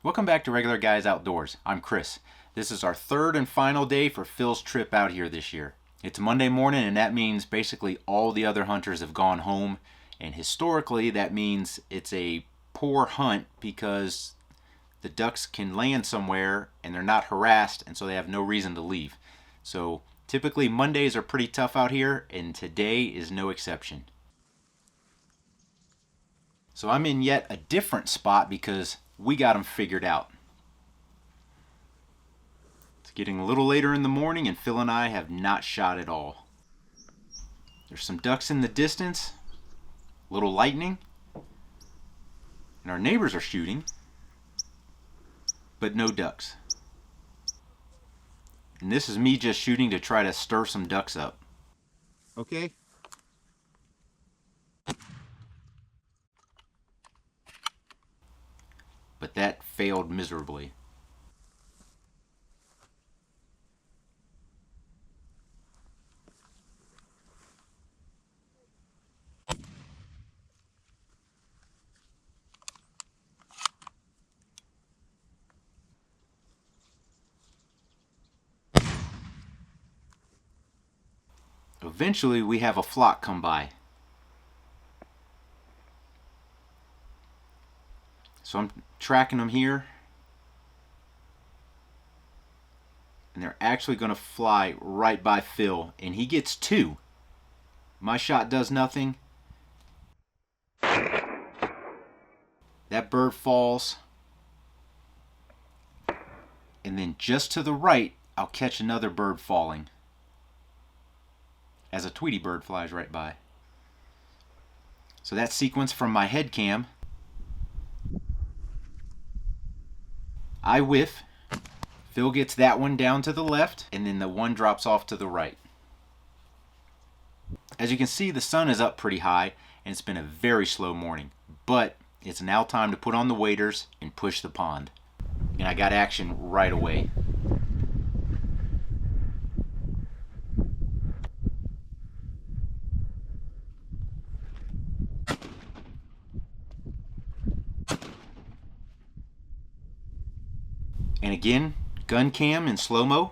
Welcome back to Regular Guys Outdoors. I'm Chris. This is our third and final day for Phil's trip out here this year. It's Monday morning, and that means basically all the other hunters have gone home, and historically that means it's a poor hunt because the ducks can land somewhere and they're not harassed, and so they have no reason to leave. So typically Mondays are pretty tough out here, and today is no exception. So I'm in yet a different spot because we got them figured out. It's getting a little later in the morning and Phil and I have not shot at all. There's some ducks in the distance, a little lightning, and our neighbors are shooting, but no ducks. And this is me just shooting to try to stir some ducks up. Okay. But that failed miserably. Eventually we have a flock come by. So I'm tracking them here, and they're actually going to fly right by Phil, and he gets two. My shot does nothing. That bird falls, and then just to the right I'll catch another bird falling as a Tweety bird flies right by. So that sequence from my head cam. I whiff, Phil gets that one down to the left, and then the one drops off to the right. As you can see, the sun is up pretty high, and it's been a very slow morning, but it's now time to put on the waders and push the pond. And I got action right away. And again, gun cam in slow-mo.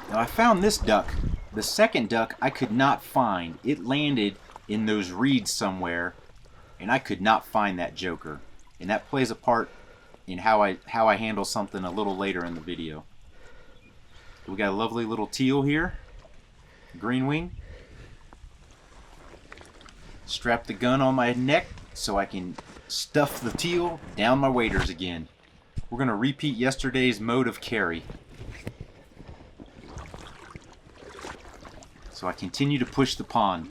Now I found this duck. The second duck I could not find. It landed in those reeds somewhere, and I could not find that joker. And that plays a part in how I handle something a little later in the video. We got a lovely little teal here, green wing. Strap the gun on my neck so I can stuff the teal down my waders again. We're going to repeat yesterday's mode of carry. So I continue to push the pond.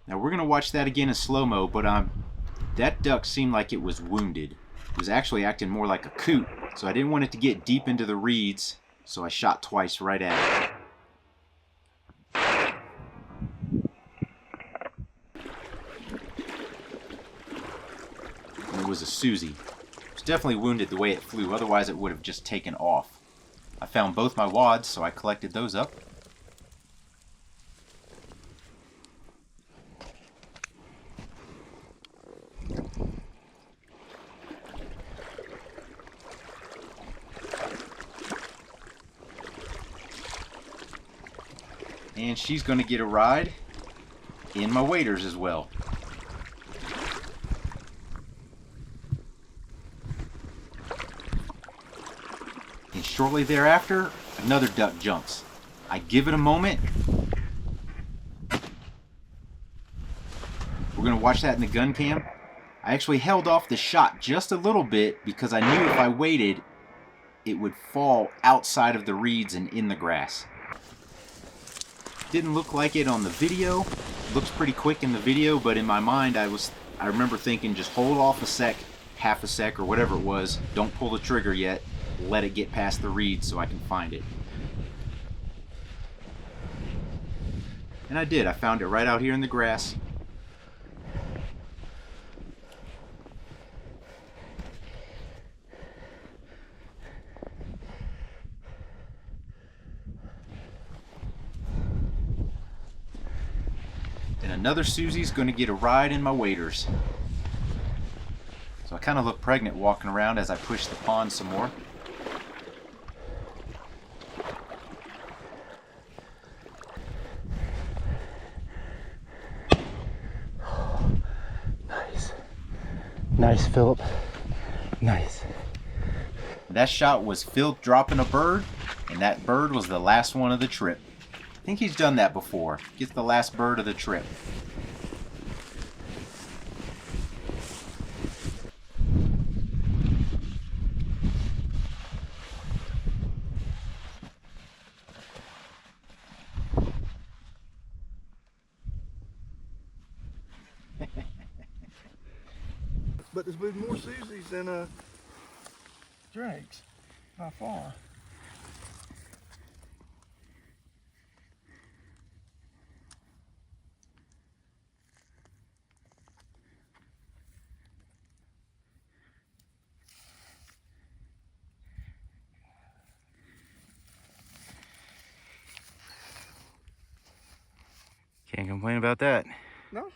Now we're going to watch that again in slow-mo, but that duck seemed like it was wounded. It was actually acting more like a coot, so I didn't want it to get deep into the reeds, so I shot twice right at it. Was a Susie. It was definitely wounded the way it flew, otherwise it would have just taken off. I found both my wads, so I collected those up. and she's going to get a ride in my waders as well. And shortly thereafter, another duck jumps. I give it a moment. We're going to watch that in the gun cam. I actually held off the shot just a little bit because I knew if I waited, it would fall outside of the reeds and in the grass. Didn't look like it on the video. Looks pretty quick in the video, but in my mind I remember thinking just hold off a sec, half a sec or whatever it was. Don't pull the trigger yet. Let it get past the reeds so I can find it. And I did. I found it right out here in the grass. And another Susie's going to get a ride in my waders. So I kind of look pregnant walking around as I push the pond some more. Nice. Nice, Philip. Nice. That shot was Phil dropping a bird, and that bird was the last one of the trip. I think he's done that before. Gets the last bird of the trip. But there's been more Susies than Drakes, by far. Can't complain about that. No?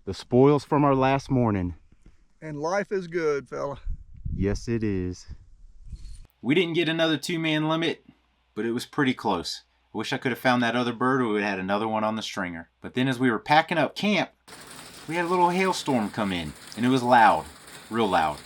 The spoils from our last morning. And life is good, fella. Yes, it is. We didn't get another 2-man limit, but it was pretty close. I wish I could have found that other bird or we would have had another one on the stringer. But then as we were packing up camp, we had a little hailstorm come in, and it was loud, real loud.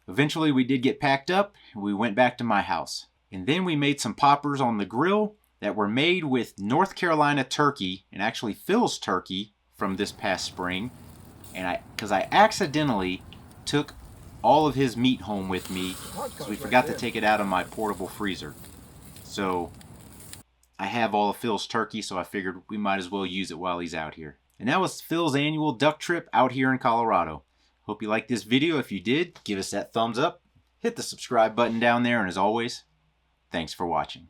Eventually we did get packed up and we went back to my house. And then we made some poppers on the grill that were made with North Carolina turkey, and actually Phil's turkey from this past spring. And because I accidentally took all of his meat home with me because we forgot to take it out of my portable freezer. So I have all of Phil's turkey, so I figured we might as well use it while he's out here. And that was Phil's annual duck trip out here in Colorado. Hope you liked this video. If you did, give us that thumbs up. Hit the subscribe button down there, and as always, thanks for watching.